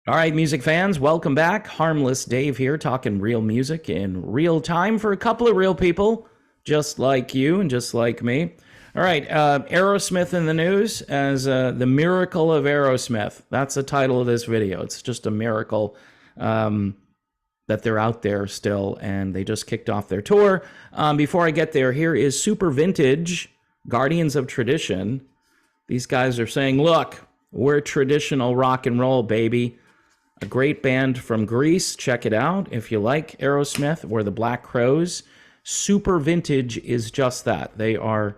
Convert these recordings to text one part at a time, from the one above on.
All right, music fans, welcome back. Harmless Dave here, talking real music in real time for a couple of real people, just like you and just like me. All right, Aerosmith in the news as the Miracle of Aerosmith. That's the title of this video. It's just a miracle that they're out there still, and they just kicked off their tour. Before I get there, here is Super Vintage, Guardians of Tradition. These guys are saying, look, we're traditional rock and roll, baby. A great band from Greece. Check it out if you like Aerosmith or the Black Crowes. Super Vintage is just that. They are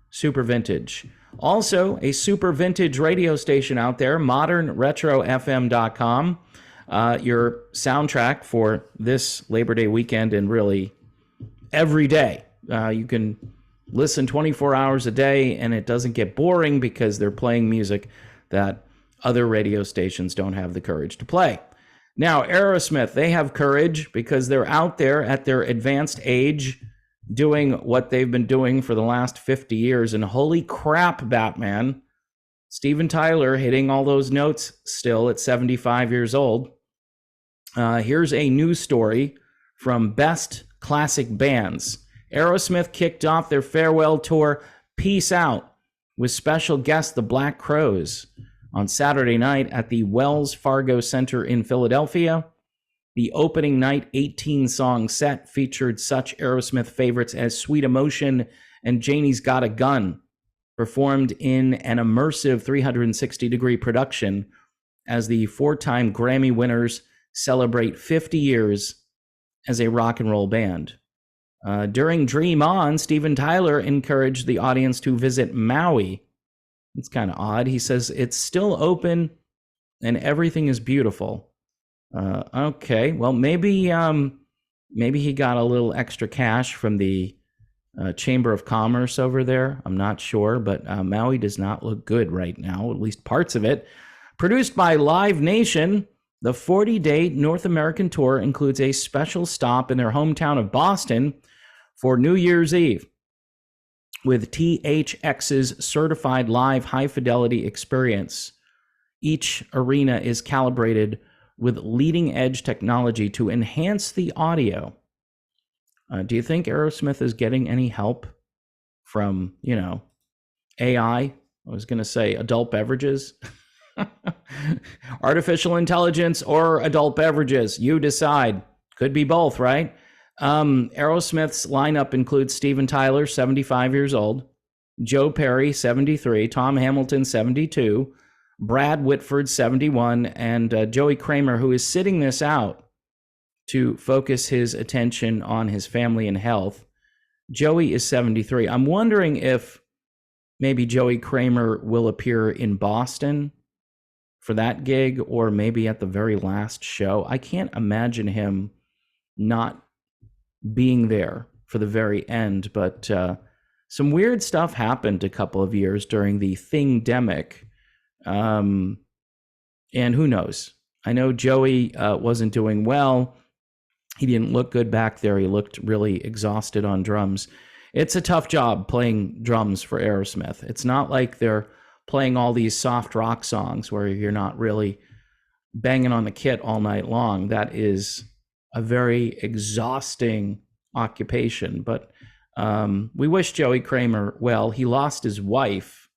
super vintage. Also, a super vintage radio station out there, modernretrofm.com. Your soundtrack for this Labor Day weekend and really every day. You can listen 24 hours a day and it doesn't get boring because they're playing music that other radio stations don't have the courage to play. Now, Aerosmith, they have courage because they're out there at their advanced age doing what they've been doing for the last 50 years. And holy crap, Batman, Steven Tyler hitting all those notes still at 75 years old. Here's a news story from Best Classic Bands. Aerosmith kicked off their farewell tour, Peace Out, with special guest the Black Crowes on Saturday night at the Wells Fargo Center in Philadelphia. The opening night 18-song set featured such Aerosmith favorites as Sweet Emotion and Janie's Got a Gun, performed in an immersive 360-degree production as the four-time Grammy winners celebrate 50 years as a rock and roll band. During Dream On, Steven Tyler encouraged the audience to visit Maui. It's kind of odd. He says it's still open and everything is beautiful. Okay, well, maybe he got a little extra cash from the Chamber of Commerce over there. I'm not sure, but Maui does not look good right now, at least parts of it. Produced by Live Nation, the 40-day North American tour includes a special stop in their hometown of Boston for New Year's Eve, with THX's certified live high-fidelity experience. Each arena is calibrated with leading-edge technology to enhance the audio. Do you think Aerosmith is getting any help from, AI? I was going to say adult beverages. Artificial intelligence or adult beverages. You decide. Could be both, right? Aerosmith's lineup includes Steven Tyler, 75 years old, Joe Perry, 73, Tom Hamilton, 72, Brad Whitford, 71, and Joey Kramer, who is sitting this out to focus his attention on his family and health. Joey is 73. I'm wondering if maybe Joey Kramer will appear in Boston for that gig or maybe at the very last show. I can't imagine him not being there for the very end, but some weird stuff happened a couple of years during the Thingdemic, and who knows? I know Joey wasn't doing well. He didn't look good back there. He looked really exhausted on drums. It's a tough job playing drums for Aerosmith. It's not like they're playing all these soft rock songs where you're not really banging on the kit all night long. That is a very exhausting occupation, but we wish Joey Kramer well. He lost his wife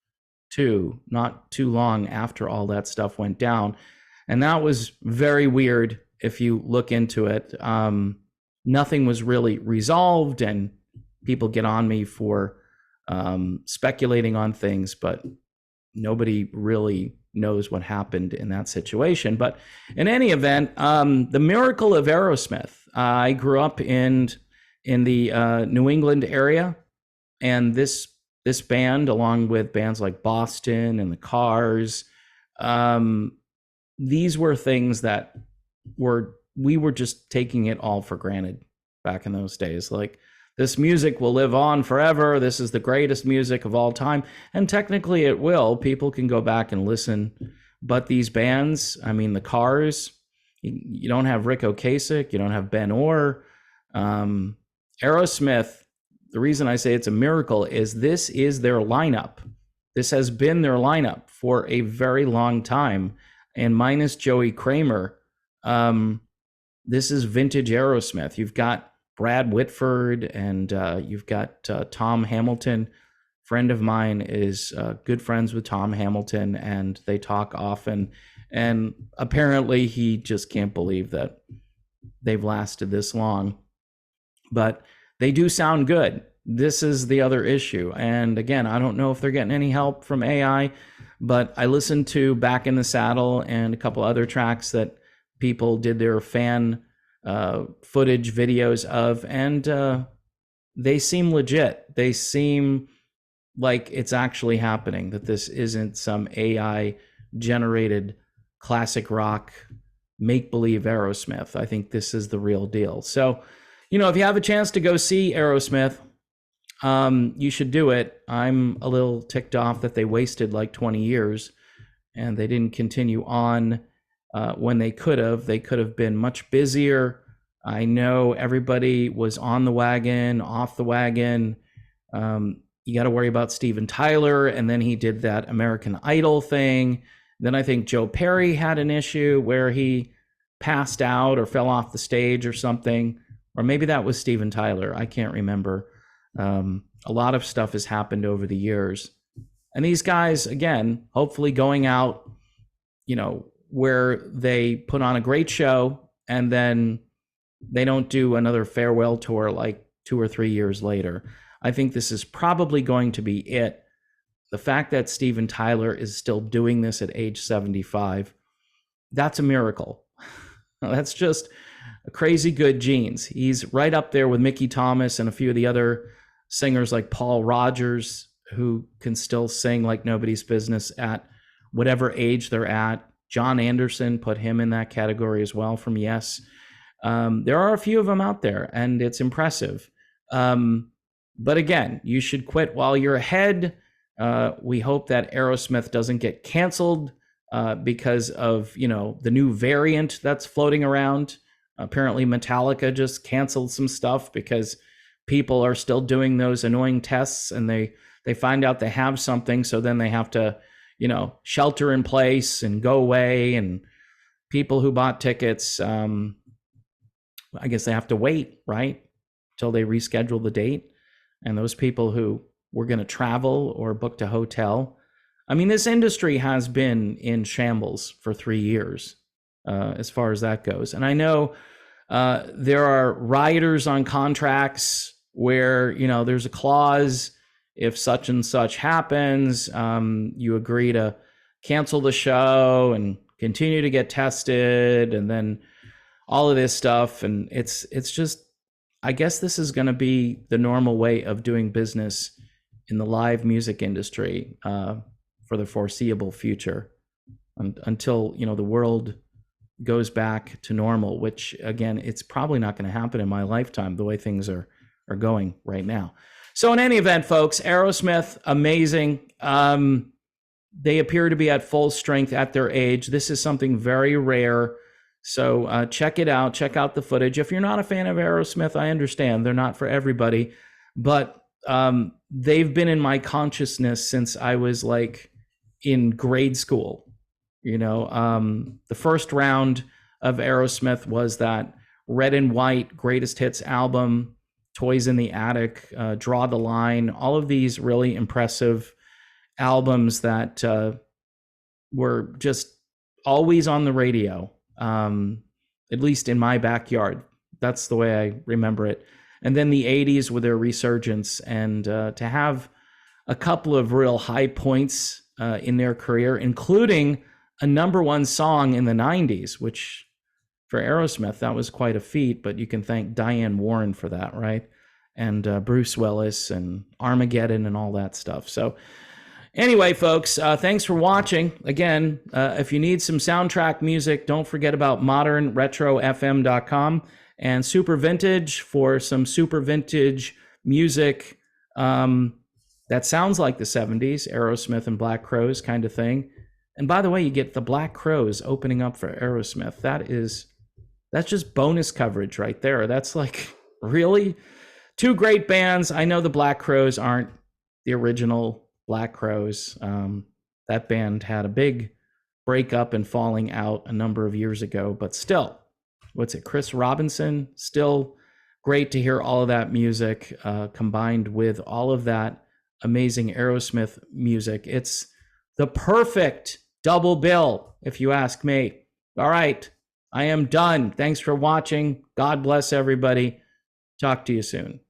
too, not too long after all that stuff went down, and that was very weird if you look into it. Nothing was really resolved, and people get on me for speculating on things, but nobody really knows what happened in that situation. But in any event, the Miracle of Aerosmith. I grew up in the New England area, and this band, along with bands like Boston and the Cars, these were things that we were just taking it all for granted back in those days. Like, this music will live on forever. This is the greatest music of all time. And technically it will. People can go back and listen. But these bands, I mean, the Cars, you don't have Rick Ocasek, you don't have Ben Orr. Aerosmith, the reason I say it's a miracle is this is their lineup. This has been their lineup for a very long time. and minus Joey Kramer, this is vintage Aerosmith. You've got Brad Whitford, and you've got Tom Hamilton. Friend of mine is good friends with Tom Hamilton, and they talk often. And apparently he just can't believe that they've lasted this long. But they do sound good. This is the other issue. And again, I don't know if they're getting any help from AI, but I listened to Back in the Saddle and a couple other tracks that people did their fan footage videos of, and they seem legit. They seem like it's actually happening, that this isn't some AI generated classic rock make-believe Aerosmith. I think this is the real deal. So, if you have a chance to go see Aerosmith, you should do it. I'm a little ticked off that they wasted like 20 years and they didn't continue on when they could have. They could have been much busier. I know everybody was on the wagon, off the wagon. You got to worry about Steven Tyler, and then he did that American Idol thing. Then I think Joe Perry had an issue where he passed out or fell off the stage or something. Or maybe that was Steven Tyler. I can't remember. A lot of stuff has happened over the years. And these guys, again, hopefully going out, where they put on a great show and then they don't do another farewell tour like 2 or 3 years later. I think this is probably going to be it. The fact that Steven Tyler is still doing this at age 75, that's a miracle. That's just crazy good genes. He's right up there with Mickey Thomas and a few of the other singers like Paul Rodgers, who can still sing like nobody's business at whatever age they're at. John Anderson, put him in that category as well from Yes. There are a few of them out there, and it's impressive. But again, you should quit while you're ahead. We hope that Aerosmith doesn't get canceled because of, the new variant that's floating around. Apparently Metallica just canceled some stuff because people are still doing those annoying tests, and they find out they have something. So then they have to, shelter in place and go away. And people who bought tickets, I guess they have to wait, right, till they reschedule the date. And those people who were going to travel or booked a hotel. I mean, this industry has been in shambles for 3 years as far as that goes. And I know there are riders on contracts where, there's a clause, if such and such happens, you agree to cancel the show and continue to get tested, and then all of this stuff. And it's just, I guess this is going to be the normal way of doing business in the live music industry for the foreseeable future, until the world goes back to normal, which again, it's probably not going to happen in my lifetime the way things are going right now. So in any event, folks, Aerosmith, amazing. They appear to be at full strength at their age. This is something very rare. So check it out. Check out the footage. If you're not a fan of Aerosmith, I understand. They're not for everybody. But they've been in my consciousness since I was like in grade school. The first round of Aerosmith was that Red and White Greatest Hits album, Toys in the Attic, Draw the Line, all of these really impressive albums that were just always on the radio. At least in my backyard. That's the way I remember it. And then the 80s with their resurgence, and to have a couple of real high points in their career, including a #1 song in the 90s, which for Aerosmith, that was quite a feat, but you can thank Diane Warren for that, right? And Bruce Willis and Armageddon and all that stuff. So anyway, folks, thanks for watching. Again, if you need some soundtrack music, don't forget about modernretrofm.com and Super Vintage for some super vintage music that sounds like the 70s, Aerosmith and Black Crowes kind of thing. And by the way, you get the Black Crowes opening up for Aerosmith. That's just bonus coverage right there. That's like, really? 2 great bands. I know the Black Crowes aren't the original Black Crowes. That band had a big breakup and falling out a number of years ago, but still, what's it, Chris Robinson? Still great to hear all of that music combined with all of that amazing Aerosmith music. It's the perfect double bill, if you ask me. All right, I am done. Thanks for watching. God bless everybody. Talk to you soon.